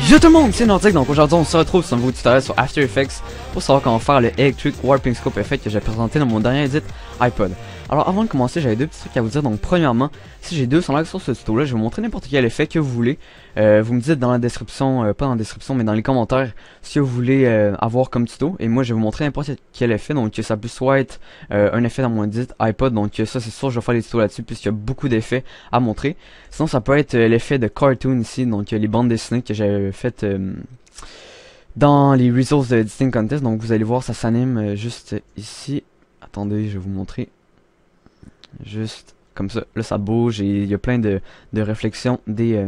Yo tout le monde, c'est Nordic, donc aujourd'hui on se retrouve sur un nouveau tutoriel sur After Effects pour savoir comment faire le Electric Warping Scope Effect que j'ai présenté dans mon dernier edit iPod. Alors avant de commencer, j'avais deux petits trucs à vous dire. Donc premièrement, si j'ai deux slides sur ce tuto là, je vais vous montrer n'importe quel effet que vous voulez. Vous me dites dans la description, pas dans la description mais dans les commentaires, si vous voulez avoir comme tuto. Et moi je vais vous montrer n'importe quel effet, donc ça peut soit être un effet dans mon edit iPod. Donc ça c'est sûr je vais faire des tutos là-dessus puisqu'il y a beaucoup d'effets à montrer. Sinon ça peut être l'effet de cartoon ici, donc les bandes dessinées que j'avais faites dans les Resource Editing Contest. Donc vous allez voir, ça s'anime juste ici. Attendez, je vais vous montrer. Juste comme ça. Là ça bouge et il y a plein de réflexions des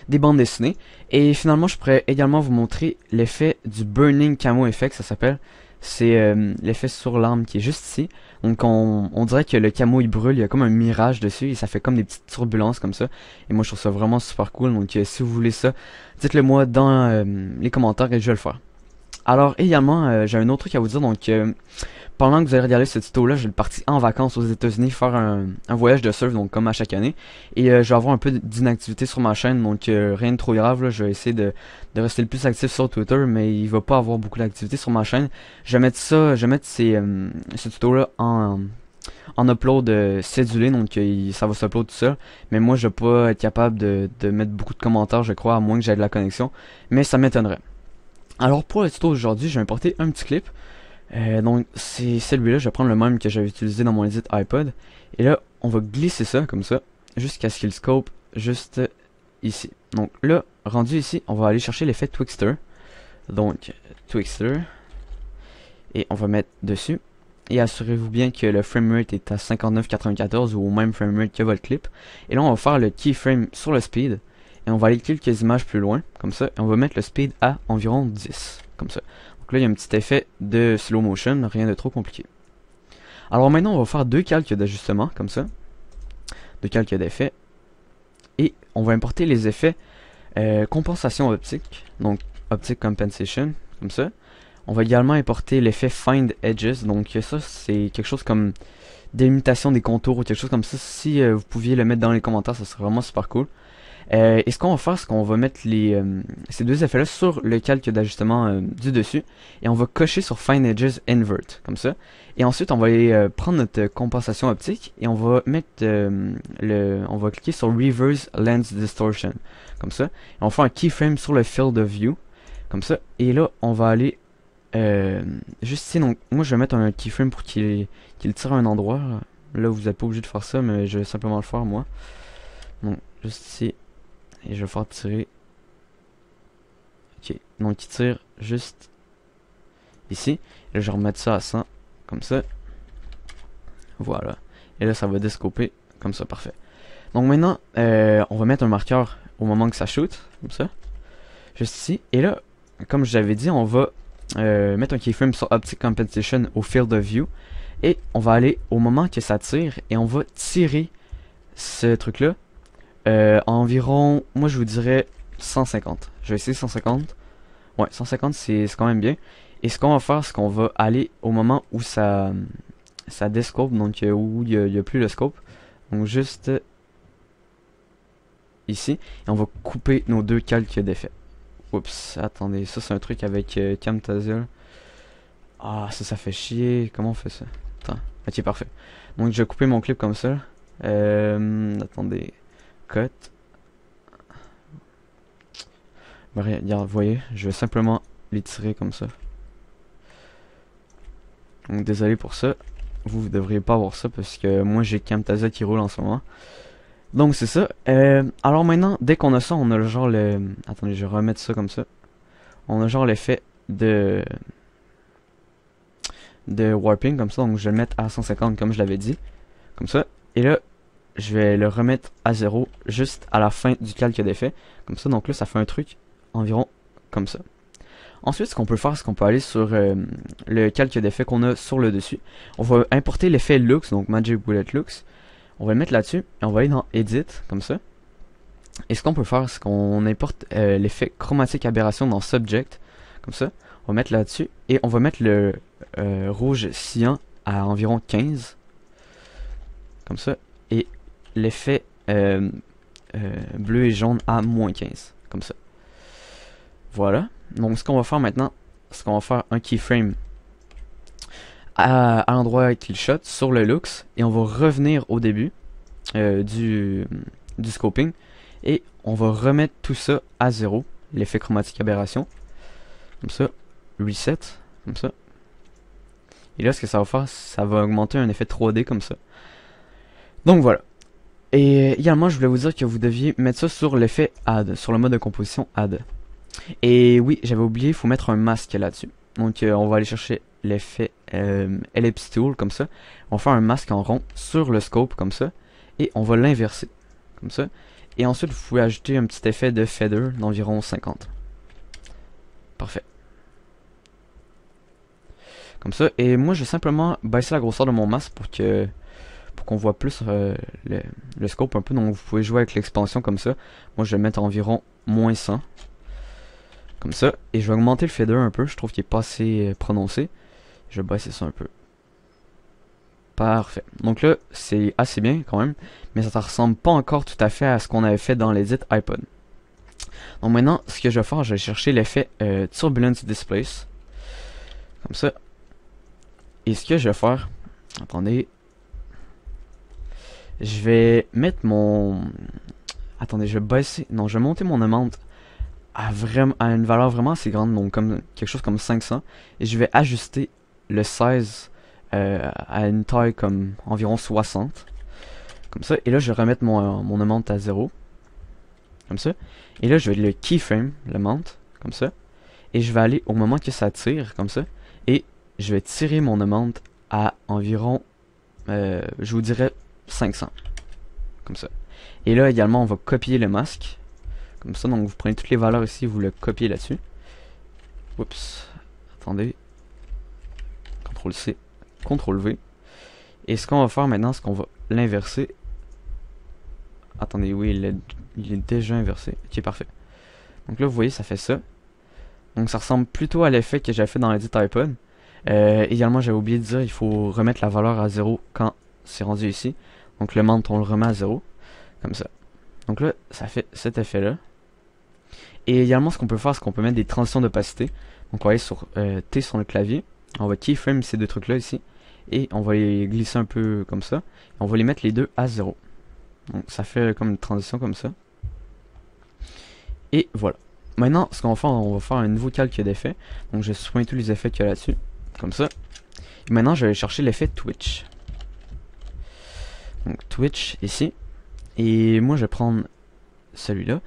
bandes dessinées. Et finalement je pourrais également vous montrer l'effet du Burning Camo Effect, ça s'appelle. C'est l'effet sur l'arme qui est juste ici. Donc on dirait que le camo il brûle, il y a comme un mirage dessus et ça fait comme des petites turbulences comme ça. Et moi je trouve ça vraiment super cool. Donc si vous voulez ça, dites-le moi dans les commentaires et je vais le faire. Alors également j'ai un autre truc à vous dire. Donc pendant que vous allez regarder ce tuto là, je vais partir en vacances aux États-Unis faire un voyage de surf, donc comme à chaque année. Et je vais avoir un peu d'inactivité sur ma chaîne, donc rien de trop grave là. Je vais essayer de rester le plus actif sur Twitter, mais il va pas avoir beaucoup d'activité sur ma chaîne. Je vais mettre ça, je vais mettre ce tuto là en upload cédulé, donc ça va s'upload tout seul. Mais moi je vais pas être capable de mettre beaucoup de commentaires, je crois, à moins que j'aie de la connexion. Mais ça m'étonnerait. Alors pour le tuto d'aujourd'hui, je vais importer un petit clip. Donc c'est celui-là, je vais prendre le même que j'avais utilisé dans mon edit iPod. Et là, on va glisser ça comme ça, jusqu'à ce qu'il scope juste ici. Donc là, rendu ici, on va aller chercher l'effet Twixtor. Donc Twixtor. Et on va mettre dessus. Et assurez-vous bien que le framerate est à 59,94 ou au même framerate que votre clip. Et là, on va faire le keyframe sur le speed. Et on va aller quelques images plus loin, comme ça. Et on va mettre le speed à environ 10, comme ça. Donc là, il y a un petit effet de slow motion, rien de trop compliqué. Alors maintenant, on va faire deux calques d'ajustement, comme ça. Deux calques d'effets. Et on va importer les effets compensation optique. Donc, optic compensation, comme ça. On va également importer l'effet Find Edges. Donc ça, c'est quelque chose comme délimitation des contours ou quelque chose comme ça. Si vous pouviez le mettre dans les commentaires, ça serait vraiment super cool. Et ce qu'on va faire, c'est qu'on va mettre ces deux effets-là sur le calque d'ajustement du dessus. Et on va cocher sur Find Edges Invert, comme ça. Et ensuite, on va aller prendre notre compensation optique et on va mettre on va cliquer sur Reverse Lens Distortion, comme ça. Et on va faire un keyframe sur le Field of View, comme ça. Et là, on va aller juste ici. Donc, moi, je vais mettre un keyframe pour qu'il tire à un endroit. Là, vous n'êtes pas obligé de faire ça, mais je vais simplement le faire, moi. Donc, juste ici. Et je vais faire tirer. Ok, donc il tire juste ici. Et là, je vais remettre ça à 100, comme ça. Voilà. Et là, ça va descoper, comme ça, parfait. Donc maintenant, on va mettre un marqueur au moment que ça shoot, comme ça. Juste ici. Et là, comme je l'avais dit, on va mettre un keyframe sur Optic Compensation au Field of View. Et on va aller au moment que ça tire. Et on va tirer ce truc-là. Environ, moi je vous dirais 150. Je vais essayer 150. Ouais, 150 c'est quand même bien. Et ce qu'on va faire, c'est qu'on va aller au moment où ça descope, donc où il y a plus le scope. Donc juste ici. Et on va couper nos deux calques d'effet. Oups, attendez, ça c'est un truc avec Camtasia. Ah, ça fait chier. Comment on fait ça? Attends, ok, parfait. Donc je vais couper mon clip comme ça. Attendez. Cut. Regarde, vous voyez, je vais simplement les tirer comme ça. Donc désolé pour ça. Vous devriez pas avoir ça parce que moi j'ai Camtasia qui roule en ce moment. Donc c'est ça. Alors maintenant, dès qu'on a ça, on a le genre Attendez, je vais remettre ça comme ça. On a genre l'effet de warping comme ça. Donc je vais le mettre à 150 comme je l'avais dit. Comme ça. Et là, je vais le remettre à 0 juste à la fin du calque d'effet. Comme ça, donc là, ça fait un truc environ comme ça. Ensuite, ce qu'on peut faire, c'est qu'on peut aller sur le calque d'effet qu'on a sur le dessus. On va importer l'effet Lux, donc Magic Bullet Lux. On va le mettre là-dessus et on va aller dans Edit, comme ça. Et ce qu'on peut faire, c'est qu'on importe l'effet Chromatic Aberration dans Subject, comme ça. On va mettre là-dessus et on va mettre le rouge cyan à environ 15. Comme ça. Et l'effet bleu et jaune à -15, comme ça. Voilà. Donc ce qu'on va faire maintenant, c'est qu'on va faire un keyframe à l'endroit qu'il shot sur le looks et on va revenir au début du scoping et on va remettre tout ça à 0, l'effet chromatique aberration, comme ça, reset, comme ça. Et là ce que ça va faire, ça va augmenter un effet 3D comme ça. Donc voilà. Et également je voulais vous dire que vous deviez mettre ça sur l'effet add, sur le mode de composition add. Et oui, j'avais oublié, il faut mettre un masque là-dessus. Donc on va aller chercher l'effet ellipse tool comme ça. On va faire un masque en rond sur le scope comme ça. Et on va l'inverser comme ça. Et ensuite vous pouvez ajouter un petit effet de feather d'environ 50. Parfait. Comme ça. Et moi je vais simplement baisser la grosseur de mon masque pour qu'on voit plus le scope un peu. Donc vous pouvez jouer avec l'expansion comme ça. Moi je vais mettre environ moins 100. Comme ça. Et je vais augmenter le feather un peu. Je trouve qu'il est pas assez prononcé. Je vais baisser ça un peu. Parfait. Donc là, c'est assez bien quand même. Mais ça ne ressemble pas encore tout à fait à ce qu'on avait fait dans l'edit iPod. Donc maintenant, ce que je vais faire, je vais chercher l'effet Turbulence Displace. Comme ça. Et ce que je vais faire... Attendez. Je vais mettre mon... Attendez, je vais baisser... Non, je vais monter mon amount à une valeur vraiment assez grande, donc comme quelque chose comme 500, et je vais ajuster le size à une taille comme environ 60, comme ça, et là je vais remettre mon amount à 0, comme ça, et là je vais le keyframe, le mount, comme ça, et je vais aller au moment que ça tire, comme ça, et je vais tirer mon amount à environ, je vous dirais 500, comme ça, et là également on va copier le masque, comme ça, donc vous prenez toutes les valeurs ici, vous le copiez là-dessus. Oups. Attendez. CTRL-C, CTRL-V. Et ce qu'on va faire maintenant, c'est qu'on va l'inverser. Attendez, oui, il est déjà inversé. Ok, parfait. Donc là, vous voyez, ça fait ça. Donc ça ressemble plutôt à l'effet que j'avais fait dans l'edit iPod. Également, j'avais oublié de dire, il faut remettre la valeur à 0 quand c'est rendu ici. Donc le mount, on le remet à 0. Comme ça. Donc là, ça fait cet effet-là. Et également, ce qu'on peut faire, c'est qu'on peut mettre des transitions d'opacité. Donc on va aller sur T sur le clavier. On va keyframe ces deux trucs-là ici. Et on va les glisser un peu comme ça. Et on va les mettre les deux à 0. Donc ça fait comme une transition comme ça. Et voilà. Maintenant, ce qu'on va faire, on va faire un nouveau calque d'effets. Donc je vais supprimer tous les effets qu'il y a là-dessus. Comme ça. Et maintenant, je vais aller chercher l'effet Twitch. Donc Twitch ici. Et moi, je vais prendre celui-là.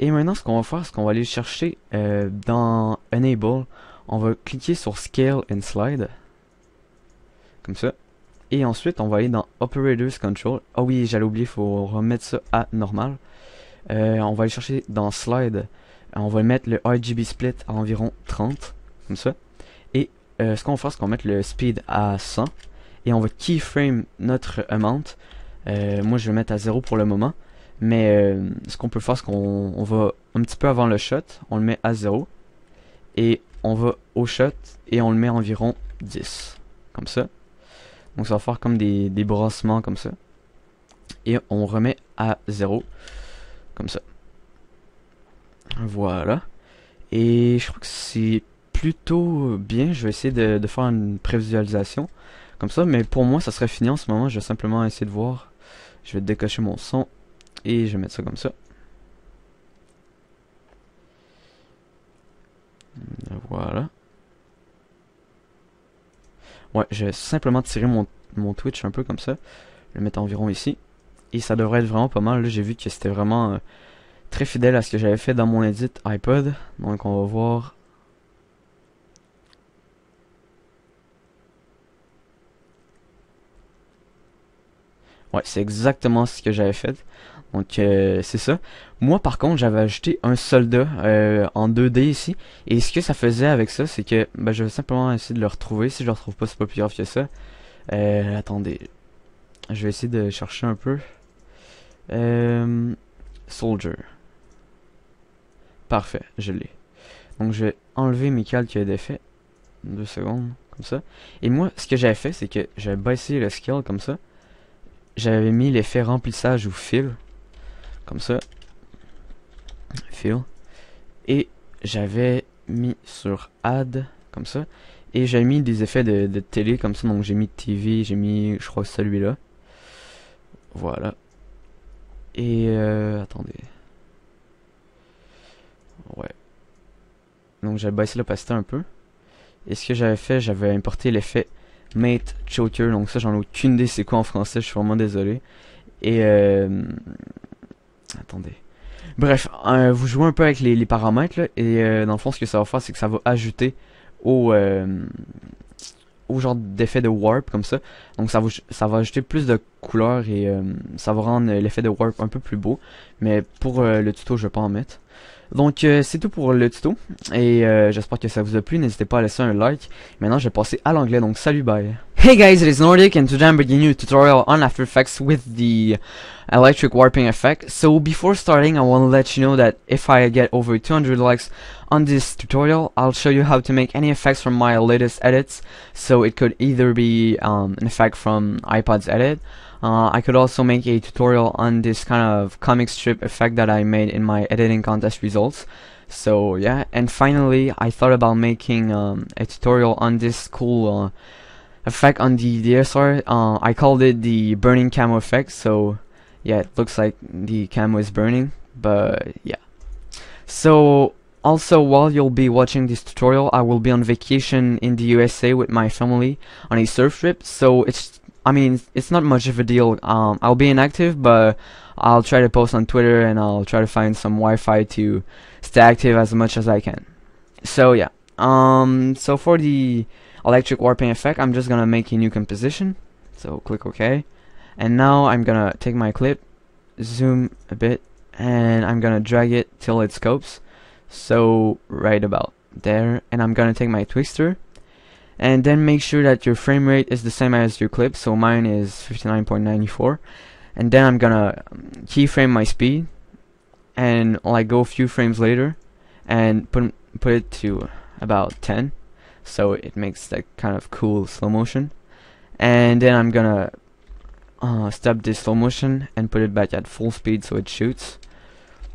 Et maintenant, ce qu'on va faire, c'est qu'on va aller chercher dans Enable. On va cliquer sur Scale and Slide. Comme ça. Et ensuite, on va aller dans Operators Control. Ah oui, j'allais oublier, il faut remettre ça à normal. On va aller chercher dans Slide. On va mettre le RGB Split à environ 30. Comme ça. Et ce qu'on va faire, c'est qu'on va mettre le Speed à 100. Et on va keyframe notre amount. Moi, je vais mettre à 0 pour le moment. Mais ce qu'on peut faire, c'est qu'on va un petit peu avant le shot, on le met à 0. Et on va au shot et on le met environ 10. Comme ça. Donc ça va faire comme des brossements comme ça. Et on remet à 0. Comme ça. Voilà. Et je crois que c'est plutôt bien. Je vais essayer de faire une prévisualisation. Comme ça. Mais pour moi, ça serait fini en ce moment. Je vais simplement essayer de voir. Je vais décocher mon son. Et je vais mettre ça comme ça. Voilà. Ouais, je vais simplement tirer mon Twitch un peu comme ça. Le mettre environ ici. Et ça devrait être vraiment pas mal. Là, j'ai vu que c'était vraiment très fidèle à ce que j'avais fait dans mon edit iPod. Donc, on va voir. Ouais, c'est exactement ce que j'avais fait. Donc c'est ça. Moi par contre j'avais ajouté un soldat en 2D ici. Et ce que ça faisait avec ça, c'est que je vais simplement essayer de le retrouver. Si je le retrouve pas, c'est pas plus grave que ça. Attendez. Je vais essayer de chercher un peu. Soldier. Parfait, je l'ai. Donc je vais enlever mes calques d'effet. 2 secondes, comme ça. Et moi, ce que j'avais fait, c'est que j'avais baissé le scale comme ça. J'avais mis l'effet remplissage ou fill. Comme ça. Fill. Et j'avais mis sur add comme ça et j'ai mis des effets de télé comme ça, donc j'ai mis TV, j'ai mis je crois celui-là, voilà. Et attendez, ouais, donc j'ai baissé l'opacité un peu. Et ce que j'avais fait, j'avais importé l'effet Mate Choker, donc ça j'en ai aucune idée c'est quoi en français, je suis vraiment désolé. Et attendez. Bref, vous jouez un peu avec les paramètres là, et dans le fond ce que ça va faire c'est que ça va ajouter au, genre d'effet de warp comme ça. Donc ça va ajouter plus de couleurs et ça va rendre l'effet de warp un peu plus beau. Mais pour le tuto je vais pas en mettre. Donc c'est tout pour le tuto et j'espère que ça vous a plu, n'hésitez pas à laisser un like. Maintenant je vais passer à l'anglais, donc salut, bye. Hey guys, it is Nordic and today I'm bringing you a tutorial on After Effects with the electric warping effect. So before starting I want to let you know that if I get over 200 likes on this tutorial, I'll show you how to make any effects from my latest edits. So it could either be an effect from iPod's edit. I could also make a tutorial on this kind of comic strip effect that I made in my editing contest results. So yeah, and finally I thought about making a tutorial on this cool effect on the DSR. I called it the burning camo effect, so yeah, it looks like the camo is burning, but yeah. So also, while you'll be watching this tutorial, I will be on vacation in the USA with my family on a surf trip, so it's not much of a deal. I'll be inactive, but I'll try to post on Twitter and I'll try to find some Wi-Fi to stay active as much as I can. So yeah, so for the electric warping effect, I'm just gonna make a new composition. So click OK, and now I'm gonna take my clip, zoom a bit, and I'm gonna drag it till it scopes. So right about there, and I'm gonna take my twister. And then make sure that your frame rate is the same as your clip, so mine is 59.94. And then I'm gonna keyframe my speed and like go a few frames later and put it to about 10, so it makes that kind of cool slow motion. And then I'm gonna stop this slow motion and put it back at full speed so it shoots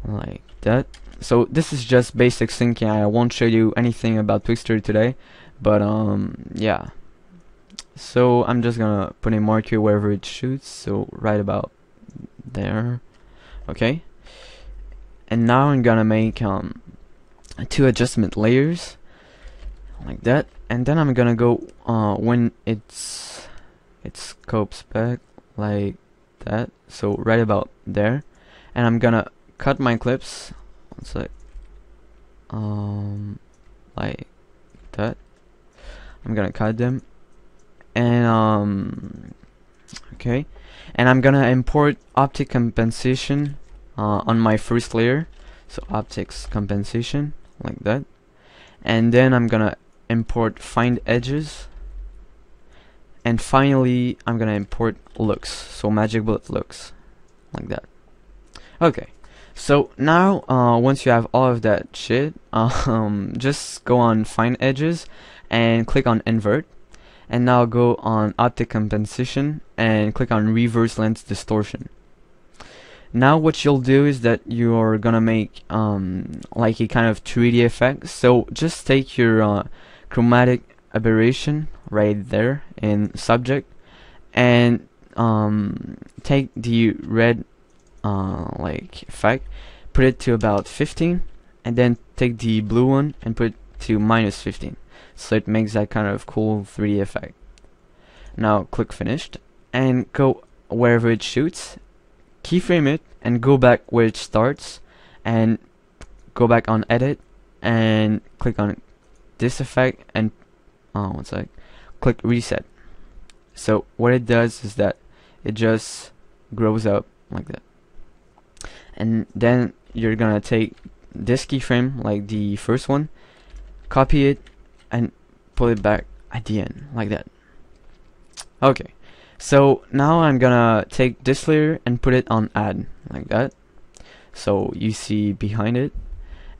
like that. So this is just basic syncing. I won't show you anything about Twister today, but yeah. So I'm just gonna put a marker wherever it shoots, so right about there. Okay, and now I'm gonna make 2 adjustment layers like that, and then I'm gonna go when it scopes back like that, so right about there, and I'm gonna cut my clips. One sec. Like that. I'm gonna cut them, and okay, and I'm gonna import optic compensation on my first layer, so optics compensation like that, and then I'm gonna import find edges, and finally I'm gonna import looks, so magic bullet looks like that. Okay, so now once you have all of that shit, just go on find edges and click on invert, and now go on optic compensation and click on reverse lens distortion. Now what you'll do is that you're gonna make like a kind of 3D effect, so just take your chromatic aberration right there in subject and take the red like effect, put it to about 15, and then take the blue one and put it to -15, so it makes that kind of cool 3D effect. Now click finished and go wherever it shoots, keyframe it and go back where it starts, and go back on edit and click on this effect and one sec, click reset. So what it does is that it just grows up like that, and then you're gonna take this keyframe, like the first one, copy it and pull it back at the end like that. Okay, so now I'm gonna take this layer and put it on add like that, so you see behind it,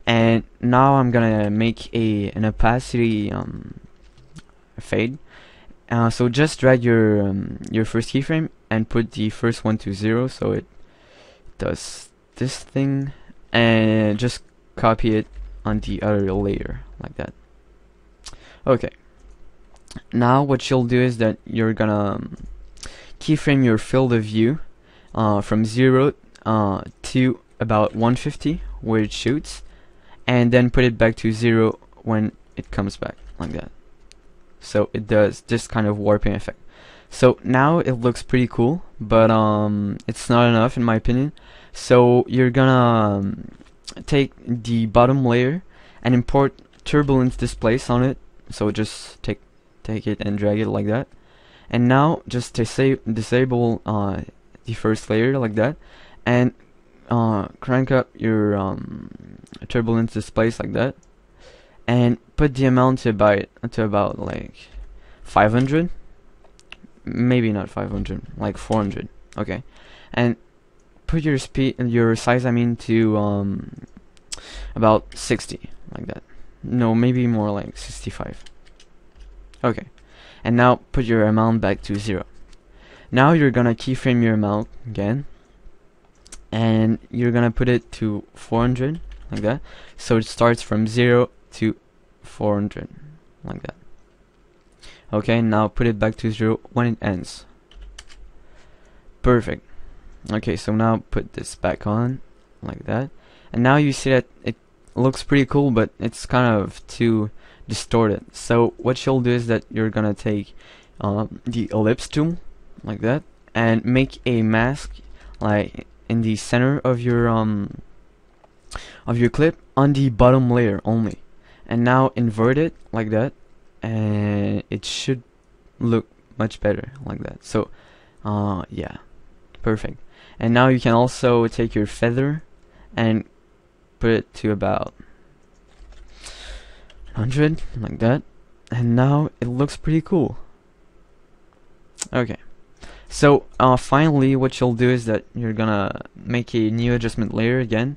and now I'm gonna make an opacity fade. So just drag your first keyframe and put the first one to 0, so it does this thing, and just copy it on the other layer like that. Okay, now what you'll do is that you're gonna keyframe your field of view from 0 to about 150 where it shoots, and then put it back to 0 when it comes back like that. So it does this kind of warping effect. So now it looks pretty cool, but it's not enough in my opinion. So you're gonna take the bottom layer and import turbulence displace on it. So just take it and drag it like that, and now just disable the first layer like that, and crank up your turbulence displace like that, and put the amount to about like 500, maybe not 500, like 400. Okay, and put your size, I mean, to about 60 like that. No, maybe more like 65. Okay, and now put your amount back to 0. Now you're gonna keyframe your amount again, and you're gonna put it to 400 like that. So it starts from 0 to 400 like that. Okay, now put it back to 0 when it ends. Perfect. Okay, so now put this back on like that, and now you see that it looks pretty cool, but it's kind of too distorted. So what you'll do is that you're gonna take the ellipse tool like that and make a mask like in the center of your clip on the bottom layer only, and now invert it like that, and it should look much better like that. So yeah, perfect. And now you can also take your feather and put it to about 100 like that, and now it looks pretty cool. Okay, so finally what you'll do is that you're gonna make a new adjustment layer again,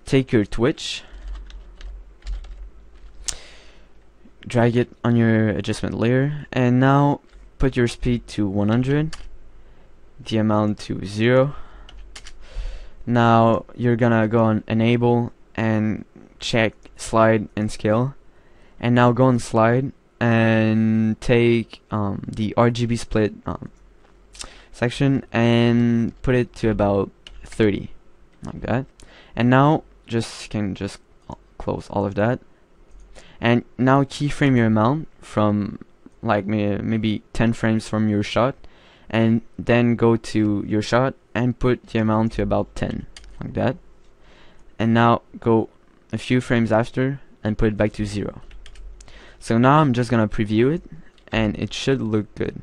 take your twitch, drag it on your adjustment layer, and now put your speed to 100, the amount to 0. Now you're gonna go on enable and check slide and scale, and now go on slide and take the RGB split section and put it to about 30 like that, and now can just close all of that, and now keyframe your amount from like maybe 10 frames from your shot, and then go to your shot and put the amount to about 10 like that, and now go a few frames after and put it back to 0. So now I'm just gonna preview it, and it should look good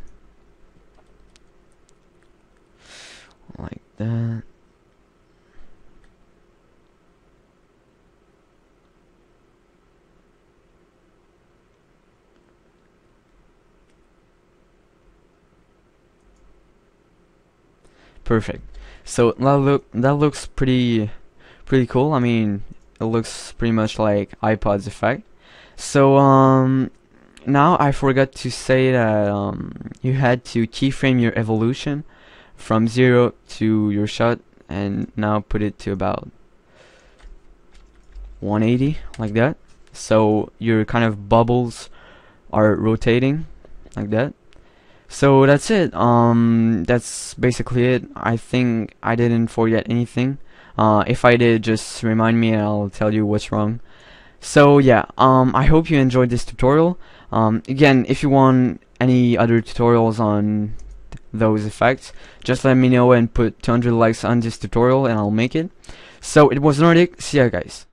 like that. Perfect. So that looks pretty cool. I mean, it looks pretty much like iPod's effect. So now I forgot to say that you had to keyframe your evolution from 0 to your shot, and now put it to about 180 like that. So your kind of bubbles are rotating like that. So that's it. That's basically it. I think I didn't forget anything. If I did, just remind me and I'll tell you what's wrong. So yeah, I hope you enjoyed this tutorial. Again, if you want any other tutorials on those effects, just let me know and put 200 likes on this tutorial and I'll make it. So it was Nordic. See ya, guys.